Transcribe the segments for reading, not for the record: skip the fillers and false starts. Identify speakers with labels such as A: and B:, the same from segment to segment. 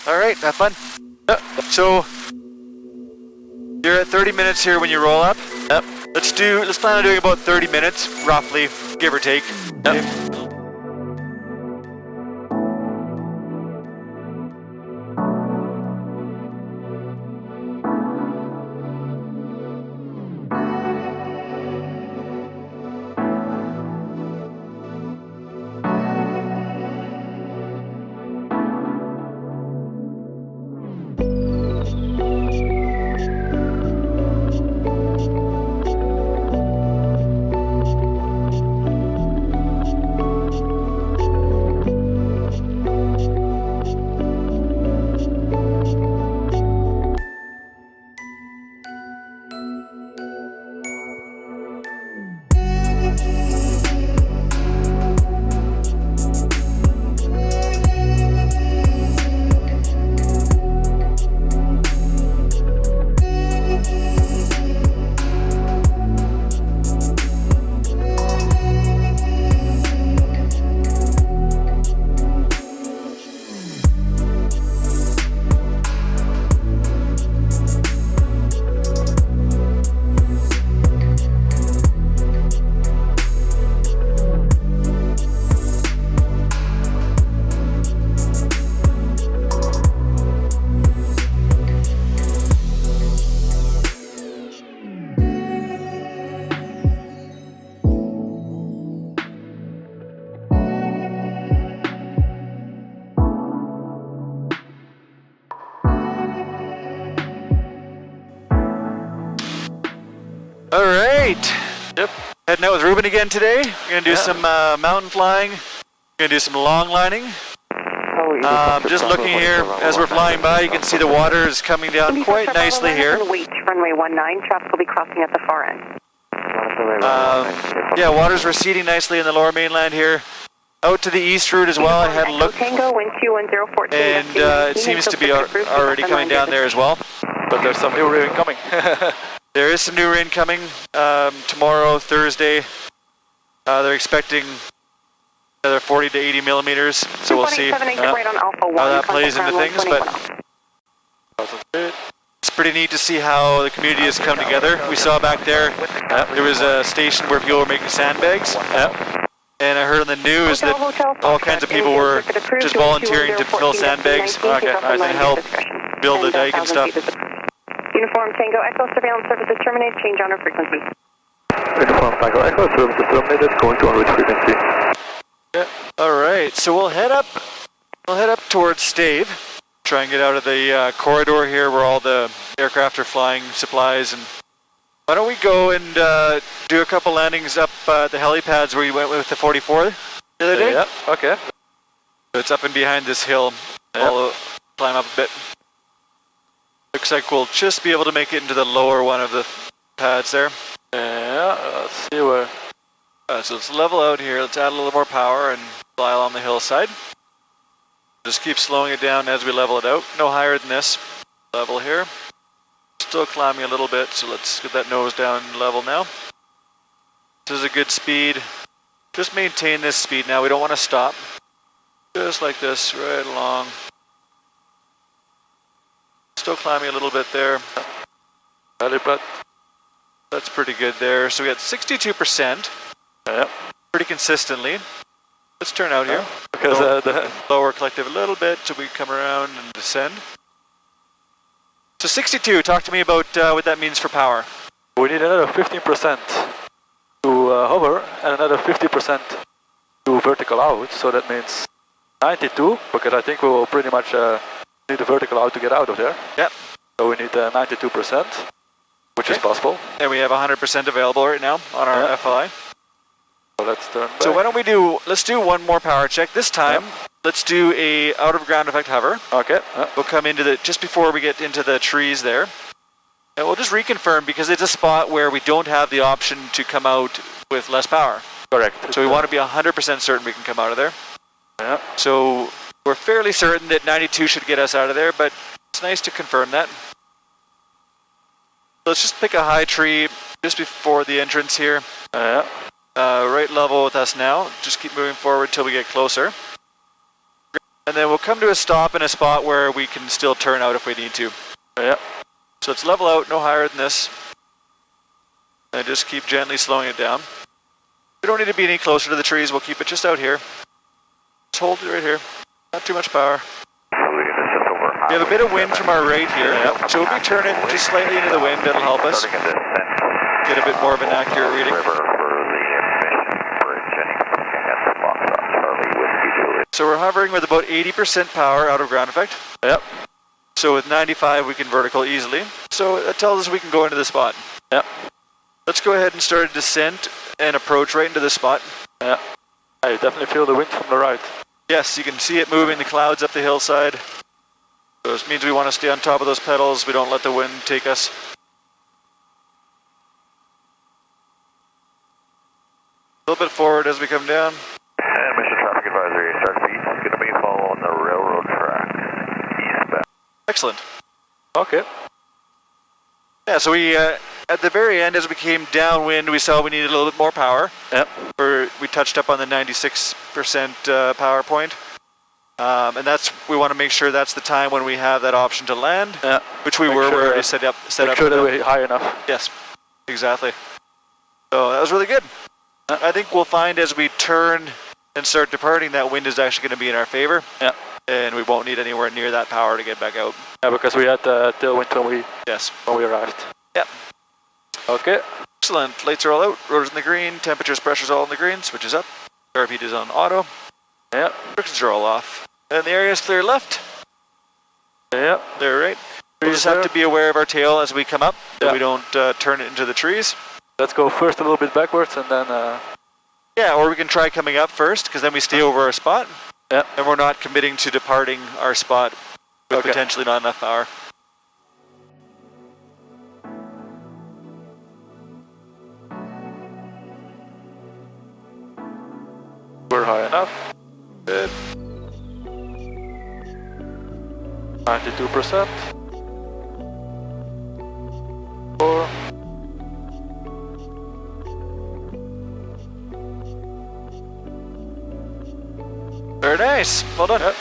A: All right, have fun. So you're at 30 minutes here when you roll up.
B: Yep.
A: Let's plan on doing about 30 minutes, roughly, give or take.
B: Yep.
A: All right.
B: Yep.
A: Heading out with Reuben again today. We're going to do some mountain flying. We're going to do some long lining. Just looking here, as we're flying by, you can see the water is coming down quite nicely here.
C: Wait, runway 19, traffic will be crossing at the far end.
A: Yeah, water's receding nicely in the lower mainland here. Out to the east route as well, I had a look.
C: Tango, wind 21014.
A: And it seems to be already coming down there as well.
B: But there's some new rain coming.
A: There is some new rain coming tomorrow, Thursday. They're expecting another 40 to 80 millimeters, so we'll see how that plays into things. But it's pretty neat to see how the community has come together. We saw back there, there was a station where people were making sandbags. And I heard on the news that all kinds of people were just volunteering to fill sandbags and help build the dike and stuff.
C: Uniform Tango Echo, surveillance services terminated, change on our frequency.
B: Uniform Tango Echo, services terminated, going to on-route frequency.
A: Yeah. All right, so we'll head up towards Stave, try and get out of the corridor here where all the aircraft are flying supplies. And why don't we go and do a couple landings up the helipads where you went with the 44 the other day?
B: Yeah, okay.
A: So it's up and behind this hill. I'll climb up a bit. Looks like we'll just be able to make it into the lower one of the pads there.
B: Yeah, let's see where.
A: So let's level out here. Let's add a little more power and fly along the hillside. Just keep slowing it down as we level it out. No higher than this level here. Still climbing a little bit, so let's get that nose down level now. This is a good speed. Just maintain this speed now. We don't want to stop. Just like this, right along. Still climbing a little bit there.
B: Helipad.
A: That's pretty good there. So we got 62%.
B: Yeah.
A: Pretty consistently. Let's turn out here.
B: Because
A: lower collective a little bit so we come around and descend. So 62, talk to me about what that means for power.
B: We need another 15% to hover and another 50% to vertical out. So that means 92, because I think we will pretty much need the vertical out to get out of there.
A: Yep.
B: So we need 92%, which is possible.
A: And we have 100% available right now on our FLI.
B: So let's turn back.
A: So why don't we let's do one more power check. This time, let's do a out of ground effect hover.
B: Okay.
A: We'll come into just before we get into the trees there. And we'll just reconfirm because it's a spot where we don't have the option to come out with less power.
B: Correct.
A: So we want to be 100% certain we can come out of there.
B: Yeah.
A: So we're fairly certain that 92 should get us out of there, but it's nice to confirm that. Let's just pick a high tree just before the entrance here. Right level with us now. Just keep moving forward till we get closer. And then we'll come to a stop in a spot where we can still turn out if we need to.
B: Yeah.
A: So it's level out, no higher than this. And just keep gently slowing it down. We don't need to be any closer to the trees, we'll keep it just out here. Just hold it right here. Not too much power. We have a bit of wind from our right here, so if we turn it just slightly into the wind, it'll help us get a bit more of an accurate reading. So we're hovering with about 80% power out of ground effect.
B: Yep.
A: So with 95 we can vertical easily. So that tells us we can go into the spot.
B: Yep.
A: Let's go ahead and start a descent and approach right into the spot.
B: Yeah. I definitely feel the wind from the right.
A: Yes, you can see it moving the clouds up the hillside. So this means we want to stay on top of those pedals. We don't let the wind take us. A little bit forward as we come down.
D: And Mission Traffic Advisory, start speed is going to be following the railroad track eastbound.
A: Excellent.
B: Okay.
A: Yeah, so we, at the very end, as we came downwind, we saw we needed a little bit more power.
B: Yep.
A: We touched up on the 96% power point. And we want to make sure that's the time when we have that option to land, which we're already set up.
B: Make sure that we're high enough.
A: Yes, exactly. So that was really good. I think we'll find as we turn and start departing, that wind is actually going to be in our favor.
B: Yeah.
A: And we won't need anywhere near that power to get back out.
B: Yeah, because we had tailwind when we arrived.
A: Yep.
B: Okay.
A: Excellent. Lights are all out. Rotors in the green. Temperatures, pressures all in the green. Switches up. RPD is on auto.
B: Yeah.
A: Restrictions are all off. And the area is clear left.
B: Yeah.
A: They're right. We just have to be aware of our tail as we come up, that we don't turn it into the trees.
B: Let's go first a little bit backwards and then...
A: Yeah, or we can try coming up first, because then we stay over our spot.
B: Yeah.
A: And we're not committing to departing our spot with potentially not enough power.
B: We're high enough. Good. 92%. 4.
A: Very nice. Well done.
B: Yep.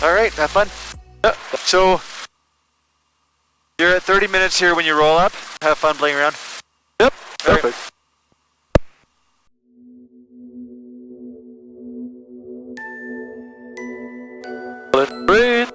A: All right, have fun. So, you're at 30 minutes here when you roll up. Have fun playing around.
B: Yep.
A: All right.
B: Perfect. Let's breathe.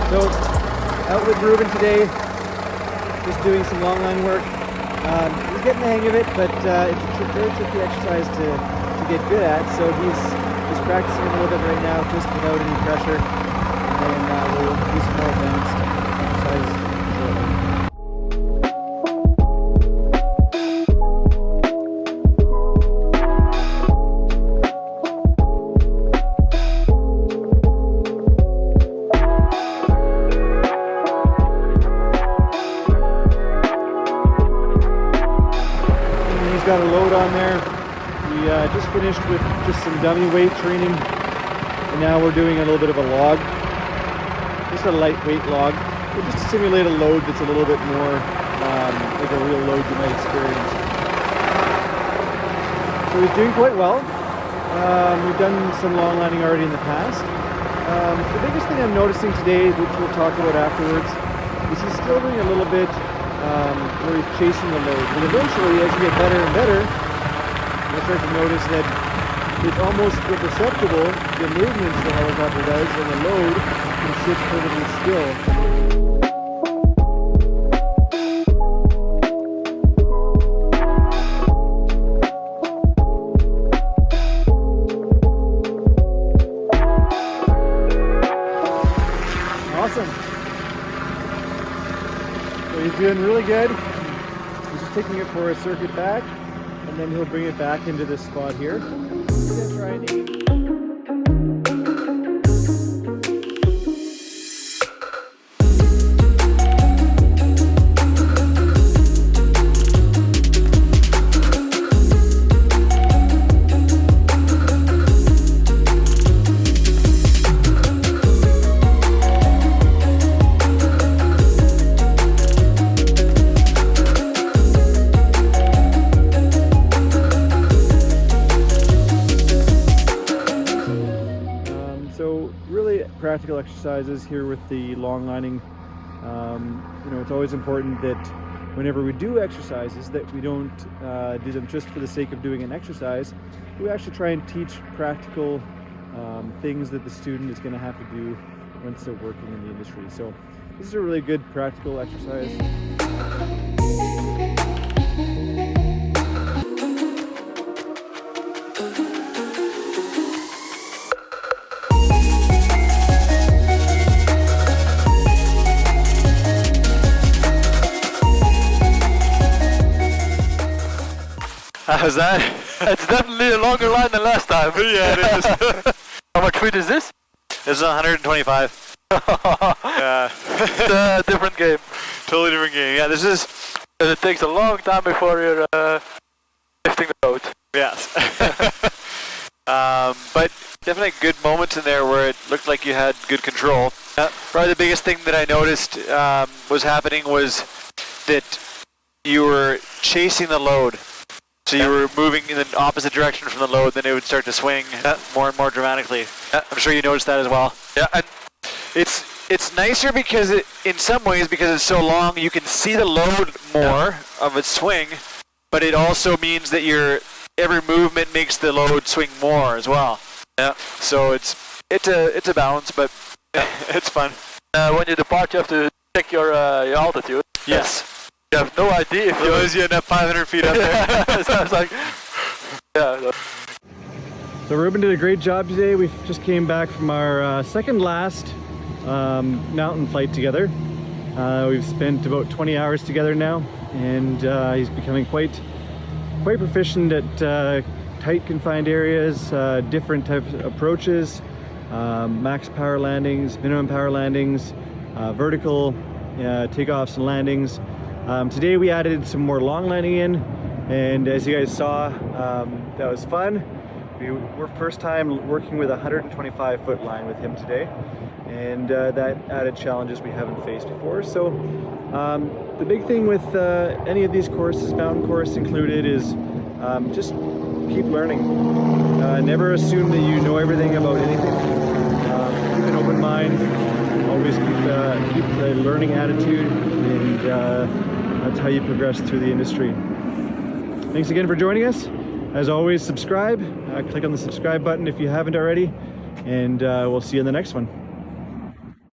E: So, out with Reuben today, just doing some long line work. He's getting the hang of it, but it's a very tricky exercise to get good at. So he's practicing a little bit right now, just without any pressure, and then we'll do some more advanced exercises shortly. Got a load on there. We just finished with just some dummy weight training And now we're doing a little bit of a log, just a lightweight log, just to simulate a load that's a little bit more like a real load you might experience. So he's doing quite well. We've done some long landing already in the past. The biggest thing I'm noticing today, which we'll talk about afterwards, is he's still doing a little bit where he's chasing the load. But eventually, as you get better and better, you'll start to notice that it's almost imperceptible, the movements the helicopter does, and the load can sit perfectly still. Awesome. So he's doing really good. He's just taking it for a circuit back, and then he'll bring it back into this spot here. We're gonna try and aim. So really practical exercises here with the long lining. You know, it's always important that whenever we do exercises that we don't do them just for the sake of doing an exercise. We actually try and teach practical things that the student is going to have to do once they're working in the industry. So this is a really good practical exercise.
B: How's that? It's definitely a longer line than last time.
A: Yeah, it is.
B: How much feet is this?
A: This is 125. Yeah.
B: It's a different game.
A: Totally different game. Yeah, this is...
B: And it takes a long time before you're lifting the boat.
A: Yes. But definitely good moments in there where it looked like you had good control. Probably the biggest thing that I noticed was happening was that you were chasing the load. So you were moving in the opposite direction from the load, then it would start to swing more and more dramatically. I'm sure you noticed that as well.
B: Yeah, and
A: it's nicer because in some ways, because it's so long, you can see the load more of its swing, but it also means that every movement makes the load swing more as well.
B: Yeah.
A: So it's a balance, but it's fun.
B: when you depart, you have to check your altitude.
A: Yes.
B: You have no idea if
A: You always end up 500 feet up there.
B: So I was like, yeah.
E: So Reuben did a great job today. We just came back from our second last mountain flight together. We've spent about 20 hours together now, and he's becoming quite proficient at tight confined areas, different types of approaches, max power landings, minimum power landings, vertical takeoffs and landings. Today we added some more long landing in, and as you guys saw, that was fun. We're first time working with a 125-foot line with him today, and that added challenges we haven't faced before. So the big thing with any of these courses, mountain course included, is just keep learning. Never assume that you know everything about anything. Keep an open mind. Always keep the learning attitude, and that's how you progress through the industry. Thanks again for joining us. As always, subscribe. Click on the subscribe button if you haven't already, and we'll see you in the next one.